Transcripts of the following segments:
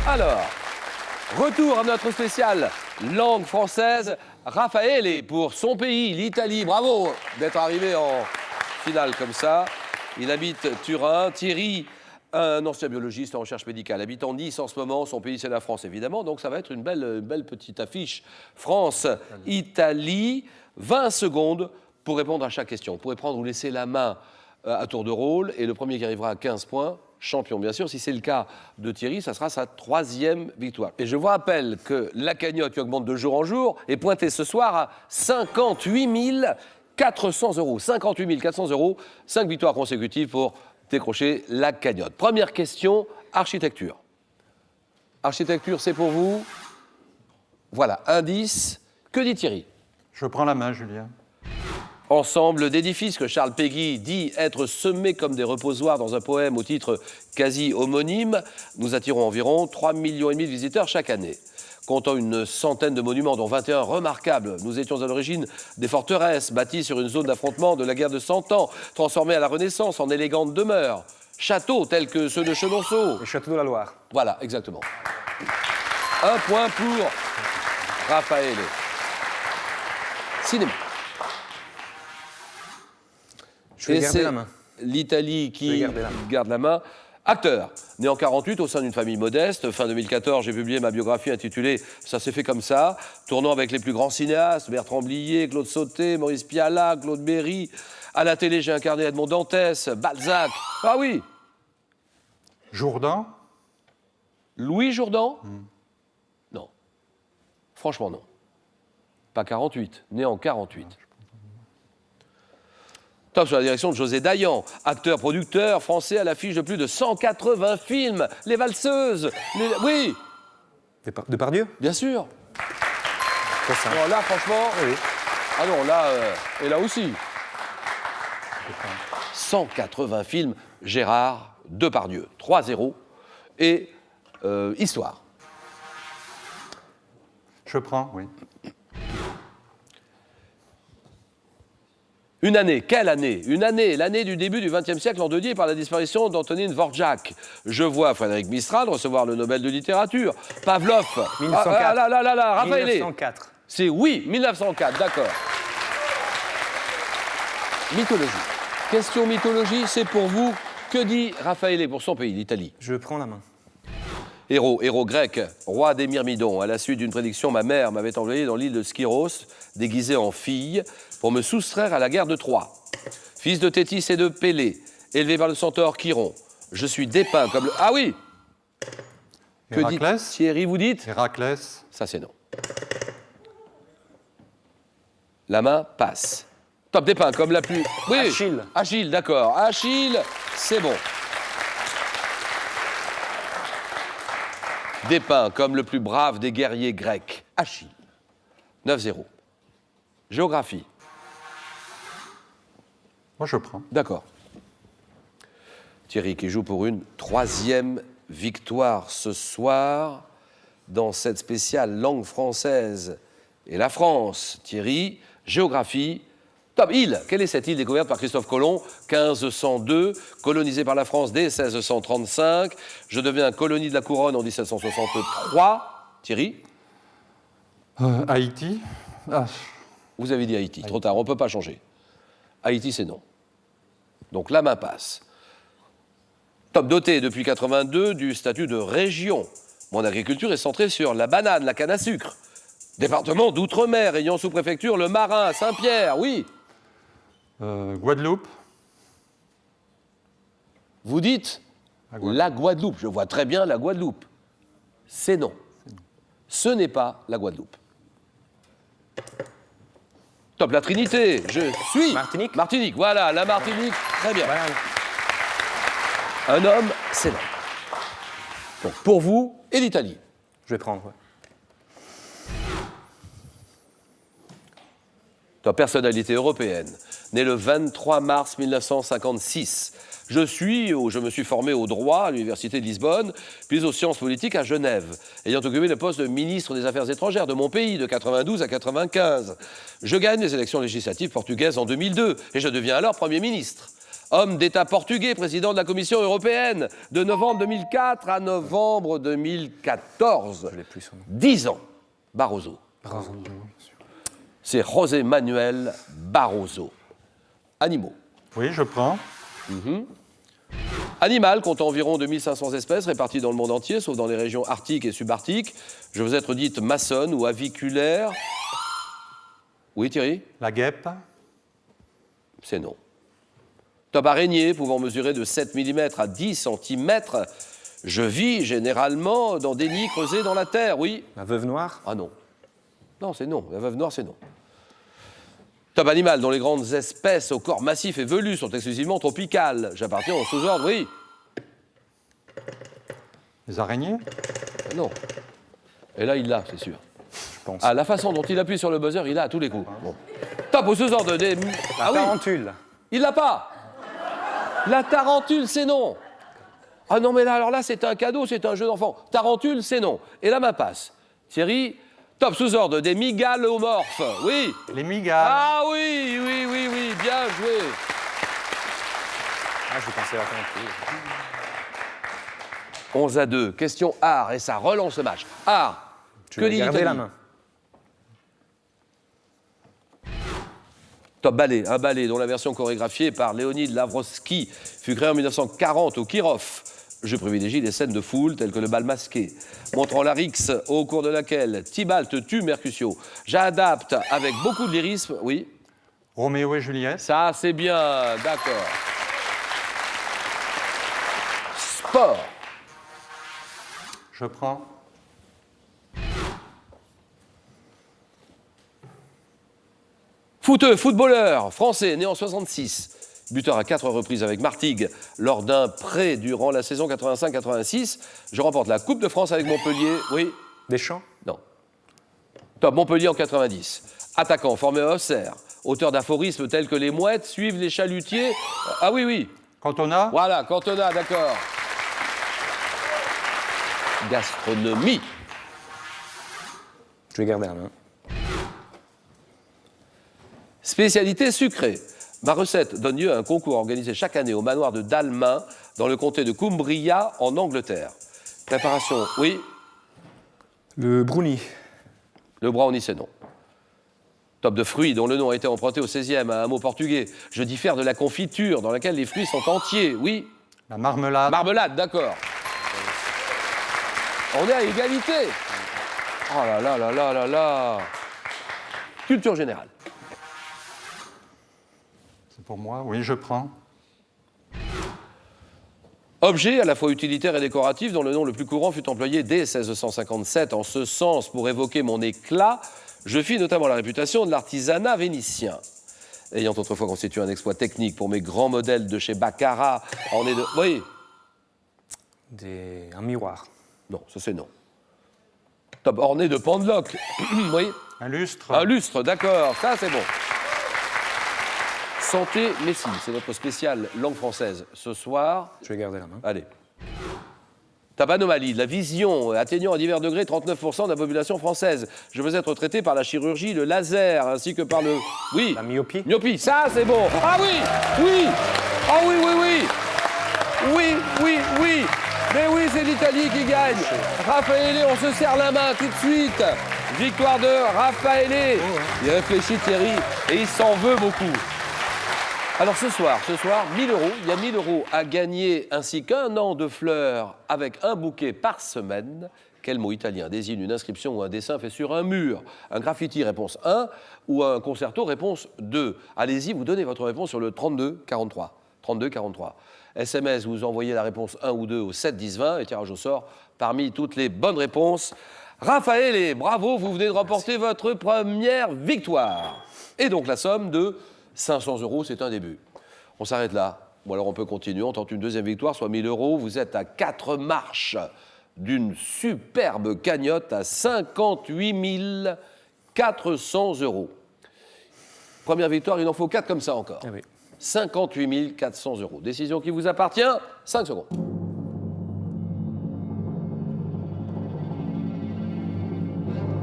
Alors, retour à notre spécial langue française. Raffaele pour son pays, l'Italie. Bravo d'être arrivé en finale comme ça. Il habite Turin. Thierry, un ancien biologiste en recherche médicale, habite en Nice en ce moment. Son pays, c'est la France, évidemment. Donc, ça va être une belle petite affiche. France, Italie. 20 secondes pour répondre à chaque question. Vous pourrez prendre ou laisser la main à tour de rôle. Et le premier qui arrivera à 15 points, champion. Bien sûr, si c'est le cas de Thierry, ça sera sa 3e victoire. Et je vous rappelle que la cagnotte qui augmente de jour en jour est pointée ce soir à 58 400 €. 58 400 €, 5 victoires consécutives pour décrocher la cagnotte. Première question, architecture. Architecture, c'est pour vous. Voilà, indice. Que dit Thierry? Je prends la main, Julien. Ensemble d'édifices que Charles Péguy dit être semés comme des reposoirs dans un poème au titre quasi homonyme. Nous attirons environ 3,5 millions de visiteurs chaque année. Comptant une centaine de monuments, dont 21 remarquables. Nous étions à l'origine des forteresses bâties sur une zone d'affrontement de la guerre de 100 ans, transformées à la Renaissance en élégantes demeures. Châteaux tels que ceux de Chenonceau. Le château de la Loire. Voilà, exactement. 1 point pour Raffaele. Cinéma. Je vais garder la main. L'Italie qui garde la main. Acteur, né en 48 au sein d'une famille modeste. Fin 2014, j'ai publié ma biographie intitulée « Ça s'est fait comme ça », tournant avec les plus grands cinéastes, Bertrand Blier, Claude Sauté, Maurice Pialat, Claude Berry. À la télé, j'ai incarné Edmond Dantès, Balzac. Ah oui. Jourdan. Louis Jourdan. Non. Franchement, non. Pas 48, né en 48. Top sur la direction de José Dayan, acteur, producteur français à l'affiche de plus de 180 films. Les Valseuses. Oui. Depardieu. Bien sûr. Très simple. Alors là, franchement... Oui. Ah non, là, et là aussi. 180 films, Gérard Depardieu. 3-0. Et histoire. Je prends, oui. Une année, quelle année? Une année, l'année du début du XXe siècle endeuillée par la disparition d'Antonin Dvorak. Je vois Frédéric Mistral recevoir le Nobel de littérature. Pavlov. 1904. Raffaele. 1904. C'est oui, 1904, d'accord. Mythologie. Question mythologie, c'est pour vous. Que dit Raffaele pour son pays, l'Italie? Je prends la main. Héros grec, roi des Myrmidons. À la suite d'une prédiction, ma mère m'avait envoyé dans l'île de Skyros, déguisée en fille, pour me soustraire à la guerre de Troie. Fils de Thétis et de Pélée, élevé par le centaure Chiron, je suis dépeint comme le... Ah oui. Que dit Thierry, vous dites? Héraclès. Ça, c'est non. La main passe. Top, dépeint comme la plus... Oui. Achille. Achille, d'accord. Achille, c'est bon. Dépeint comme le plus brave des guerriers grecs. Achille. 9-0. Géographie. Moi, je prends. D'accord. Thierry qui joue pour une 3e victoire ce soir dans cette spéciale langue française et la France. Thierry, géographie. Top, île. Quelle est cette île découverte par Christophe Colomb? 1502, colonisée par la France dès 1635. Je deviens colonie de la Couronne en 1763. Thierry? Haïti. Ah. Vous avez dit Haïti. Trop tard, on ne peut pas changer. Haïti, c'est non. Donc la main passe. Top, doté depuis 82 du statut de région. Mon agriculture est centrée sur la banane, la canne à sucre. Département d'outre-mer, ayant sous préfecture le Marin, Saint-Pierre, oui. Guadeloupe. Vous dites la Guadeloupe. Je vois très bien la Guadeloupe. C'est non. Ce n'est pas la Guadeloupe. Top, la Trinité. Je suis... Martinique. Martinique, voilà, la Martinique. Très bien. Voilà. Un homme, c'est non. Donc, pour vous et l'Italie. Je vais prendre, ouais. Top, personnalité européenne. Né le 23 mars 1956. Je me suis formé au droit à l'Université de Lisbonne, puis aux sciences politiques à Genève, ayant occupé le poste de ministre des Affaires étrangères de mon pays de 92 à 95. Je gagne les élections législatives portugaises en 2002 et je deviens alors Premier ministre. Homme d'État portugais, président de la Commission européenne, de novembre 2004 à novembre 2014. Je l'ai plus son nom. 10 ans. Barroso. C'est José Manuel Barroso. Animaux. Oui, je prends. Animal compte environ 2500 espèces réparties dans le monde entier, sauf dans les régions arctiques et subarctiques. Je veux être dite maçonne ou aviculaire. Oui, Thierry? La guêpe. C'est non. Top araignée pouvant mesurer de 7 mm à 10 cm. Je vis généralement dans des nids creusés dans la terre, oui. La veuve noire. Ah non. Non, c'est non. La veuve noire, c'est non. Top animal dont les grandes espèces au corps massif et velu sont exclusivement tropicales. J'appartiens au sous-ordre, oui. Les araignées. Non. Et là, il l'a, c'est sûr. Je pense. Ah, la façon dont il appuie sur le buzzer, il l'a à tous les coups. Bon. Top au sous-ordre des... La Ah oui, tarentule. il l'a pas. La tarentule, c'est non. Ah non, mais là, alors là, c'est un cadeau, c'est un jeu d'enfant. Tarentule, c'est non. Et là, ma passe. Thierry, top sous-ordre des migalomorphes. Oui. Les migales. Ah oui, oui, oui, oui, bien joué. Ah, je pensais à la tarentule. 11-2. Question art, et ça relance le match. Art. Tu Que vas dit garder l'Italie? la main. Top ballet, un ballet dont la version chorégraphiée par Léonid Lavrovski fut créée en 1940 au Kirov. Je privilégie les scènes de foule telles que le bal masqué, montrant la rixe au cours de laquelle Tybalt tue Mercutio. J'adapte avec beaucoup de lyrisme, oui. Roméo et Juliette. Ça, c'est bien, d'accord. Sport. Je prends. Footballeur français, né en 66, buteur à 4 reprises avec Martigues lors d'un prêt durant la saison 85-86. Je remporte la Coupe de France avec Montpellier, oui. Deschamps. Non. Top Montpellier en 90. Attaquant formé à Auxerre. Auteur d'aphorismes tels que les mouettes suivent les chalutiers. Ah oui, oui. Cantona. Voilà, Cantona, d'accord. Gastronomie. Je vais garder la main. Spécialité sucrée. Ma recette donne lieu à un concours organisé chaque année au manoir de Dalmain, dans le comté de Cumbria, en Angleterre. Préparation, oui. Le brownie. Le brownie, c'est non. Top de fruits dont le nom a été emprunté au XVIe à un mot portugais. Je diffère de la confiture dans laquelle les fruits sont entiers, oui. La marmelade. Marmelade, d'accord. On est à égalité. Oh là là là là là là. Culture générale. C'est pour moi. Oui, je prends. Objet à la fois utilitaire et décoratif dont le nom le plus courant fut employé dès 1657 en ce sens pour évoquer mon éclat, je fis notamment la réputation de l'artisanat vénitien. Ayant autrefois constitué un exploit technique pour mes grands modèles de chez Baccarat, en est de... Oui. Un miroir. Non, ça c'est non. Top orné de pendeloques. Oui. Un lustre. Un lustre, d'accord, ça c'est bon. Santé, médecine, c'est notre spéciale langue française. Ce soir, Je vais garder la main. allez. Top anomalie, la vision atteignant à divers degrés 39% de la population française. Je veux être traité par la chirurgie, le laser, ainsi que par le... Oui. La myopie. Myopie, ça c'est bon. Ah oui, oui. Ah oui, oui, oui. Oui, oui, oui. Mais oui, c'est l'Italie qui gagne. Raffaele, on se serre la main tout de suite. Victoire de Raffaele. Il réfléchit Thierry et il s'en veut beaucoup. Alors ce soir, 1000 €, il y a 1000 € à gagner ainsi qu'un an de fleurs avec un bouquet par semaine. Quel mot italien désigne une inscription ou un dessin fait sur un mur? Un graffiti, réponse 1, ou un concerto, réponse 2. Allez-y, vous donnez votre réponse sur le 32 43. 32 43. SMS, vous envoyez la réponse 1 ou 2 au 7 10 20 et tirage au sort parmi toutes les bonnes réponses. Raphaël, bravo, vous venez de remporter votre première victoire. Et donc la somme de 500 €, c'est un début. On s'arrête là. Ou alors on peut continuer, on tente une deuxième victoire, soit 1000 €. Vous êtes à 4 marches d'une superbe cagnotte à 58 400 €. Première victoire, il en faut 4 comme ça encore. Ah oui. 58 400 €. Décision qui vous appartient, 5 secondes.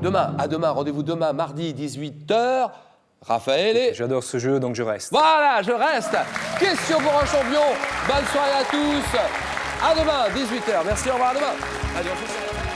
Demain, rendez-vous demain, mardi, 18 h. Raphaël. J'adore ce jeu, donc je reste. Voilà, je reste. Question pour un champion. Bonne soirée à tous. À demain, 18h. Merci, au revoir, à demain. Allez, on fait ça.